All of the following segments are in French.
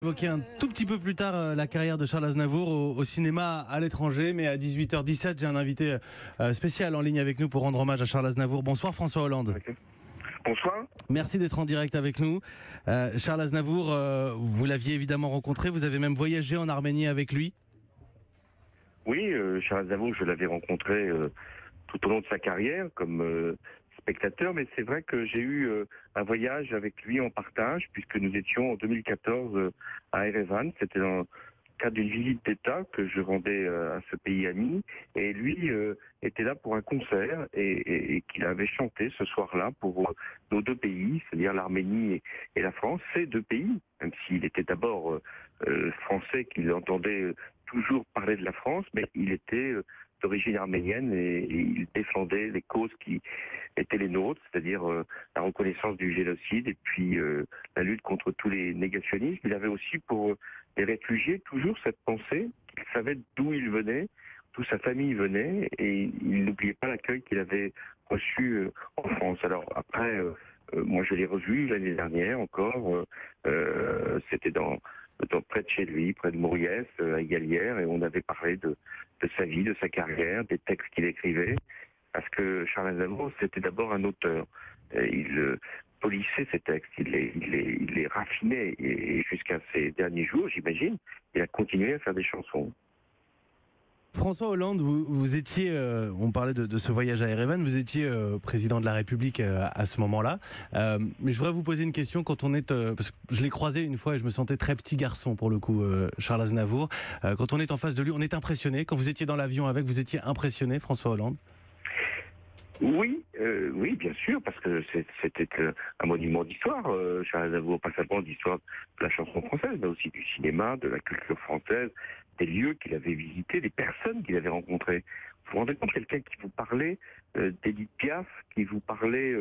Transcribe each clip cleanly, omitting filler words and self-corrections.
Évoquer un tout petit peu plus tard la carrière de Charles Aznavour au cinéma à l'étranger, mais à 18h17 j'ai un invité spécial en ligne avec nous pour rendre hommage à Charles Aznavour. Bonsoir François Hollande. Okay. Bonsoir. Merci d'être en direct avec nous. Charles Aznavour, vous l'aviez évidemment rencontré, vous avez même voyagé en Arménie avec lui. Oui, Charles Aznavour, je l'avais rencontré tout au long de sa carrière comme spectateur, mais c'est vrai que j'ai eu un voyage avec lui en partage, puisque nous étions en 2014 à Erevan. C'était dans le cadre d'une visite d'État que je rendais à ce pays ami, et lui était là pour un concert et qu'il avait chanté ce soir-là pour nos deux pays, c'est-à-dire l'Arménie et la France, ces deux pays, même s'il était d'abord français, qu'il entendait toujours parler de la France, mais il était d'origine arménienne et il défendait les causes qui étaient les nôtres, c'est-à-dire la reconnaissance du génocide et puis la lutte contre tous les négationnismes. Il avait aussi pour les réfugiés toujours cette pensée qu'il savait d'où il venait, d'où sa famille venait, et il n'oubliait pas l'accueil qu'il avait reçu en France. Alors après, moi je l'ai revu l'année dernière encore, c'était près de chez lui, près de Mauriès, à Galière, et on avait parlé de sa vie, de sa carrière, des textes qu'il écrivait, parce que Charles Aznavour, c'était d'abord un auteur. Il polissait ses textes, il les raffinait, et jusqu'à ses derniers jours, j'imagine, il a continué à faire des chansons. François Hollande, vous étiez, on parlait de ce voyage à Erevan, vous étiez président de la République à ce moment-là. Mais je voudrais vous poser une question quand on est, parce que je l'ai croisé une fois et je me sentais très petit garçon pour le coup, Charles Aznavour. Quand on est en face de lui, on est impressionné. Quand vous étiez dans l'avion avec, vous étiez impressionné, François Hollande? Oui, oui, bien sûr, parce que c'était un monument d'histoire, Charles Aznavour, pas seulement d'histoire de la chanson française, mais aussi du cinéma, de la culture française, des lieux qu'il avait visités, des personnes qu'il avait rencontrées. Vous vous rendez compte, quelqu'un qui vous parlait d'Édith Piaf, qui vous parlait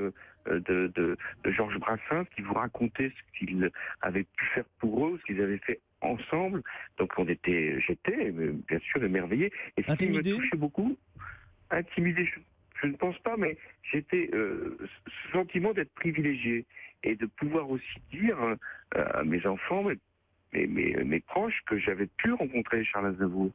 de Georges Brassens, qui vous racontait ce qu'il avait pu faire pour eux, ce qu'ils avaient fait ensemble. Donc j'étais bien sûr émerveillé. Et ce qui me touchait beaucoup, intimidé, je ne pense pas, mais j'étais ce sentiment d'être privilégié et de pouvoir aussi dire à mes enfants, mes proches, que j'avais pu rencontrer Charles Aznavour.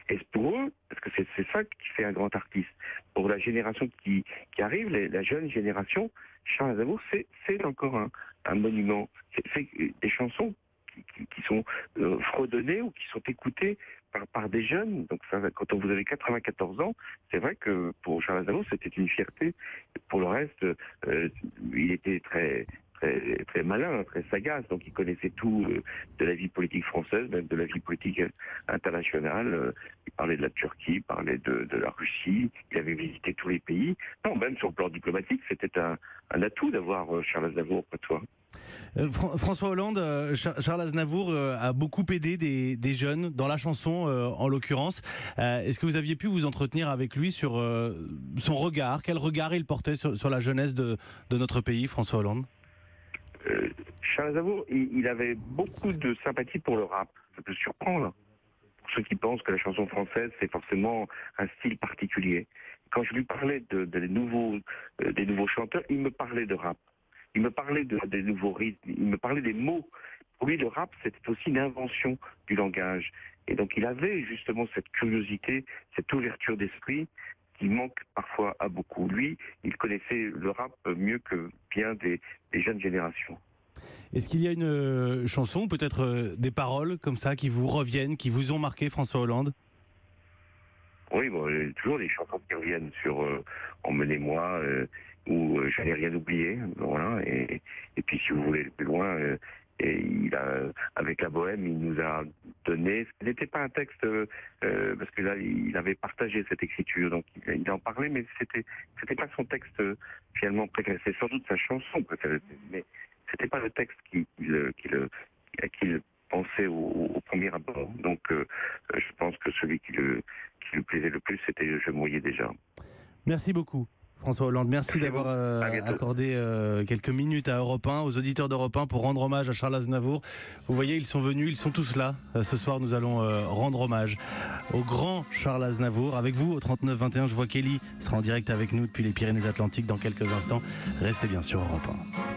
Et pour eux, parce que c'est ça qui fait un grand artiste, pour la génération qui arrive, la jeune génération, Charles Aznavour, c'est encore un monument. C'est des chansons qui sont fredonnées ou qui sont écoutées par des jeunes. Donc ça, quand vous avez 94 ans, c'est vrai que pour Charles Aznavour, c'était une fierté. Pour le reste, il était très malin, très sagace, donc il connaissait tout de la vie politique française, même de la vie politique internationale. Il parlait de la Turquie, il parlait de la Russie, il avait visité tous les pays. Non, même sur le plan diplomatique, c'était un atout d'avoir Charles Aznavour auprès de soi. François Hollande, Charles Aznavour a beaucoup aidé des jeunes, dans la chanson en l'occurrence. Est-ce que vous aviez pu vous entretenir avec lui sur son regard? Quel regard il portait sur la jeunesse de notre pays, François Hollande? Charles Aznavour, il avait beaucoup de sympathie pour le rap. Ça peut surprendre pour ceux qui pensent que la chanson française, c'est forcément un style particulier. Quand je lui parlais des nouveaux chanteurs, il me parlait de rap. Il me parlait des nouveaux rythmes, il me parlait des mots. Pour lui, le rap, c'était aussi une invention du langage. Et donc, il avait justement cette curiosité, cette ouverture d'esprit qui manque parfois à beaucoup. Lui, il connaissait le rap mieux que bien des jeunes générations. Est-ce qu'il y a une chanson, peut-être des paroles comme ça, qui vous reviennent, qui vous ont marqué, François Hollande? Oui, bon, il y a toujours des chansons qui reviennent sur Emmenez-moi, ou J'allais rien oublier, voilà. Et puis si vous voulez aller plus loin, et avec la Bohème, il nous a donné. Ce n'était pas un texte parce que là, il avait partagé cette écriture, donc il en parlait, mais c'était pas son texte finalement préféré. C'est sans doute sa chanson préférée, mais c'était pas le texte qu'il pensait au premier abord. Donc, je pense que celui qui lui plaisait le plus, c'était Je me voyais déjà. Merci beaucoup, François Hollande. Merci d'avoir accordé quelques minutes à Europe 1, aux auditeurs d'Europe 1, pour rendre hommage à Charles Aznavour. Vous voyez, ils sont venus, ils sont tous là. Ce soir, nous allons rendre hommage au grand Charles Aznavour. Avec vous, au 39-21, je vois qu'Elie sera en direct avec nous depuis les Pyrénées-Atlantiques dans quelques instants. Restez bien sur Europe 1.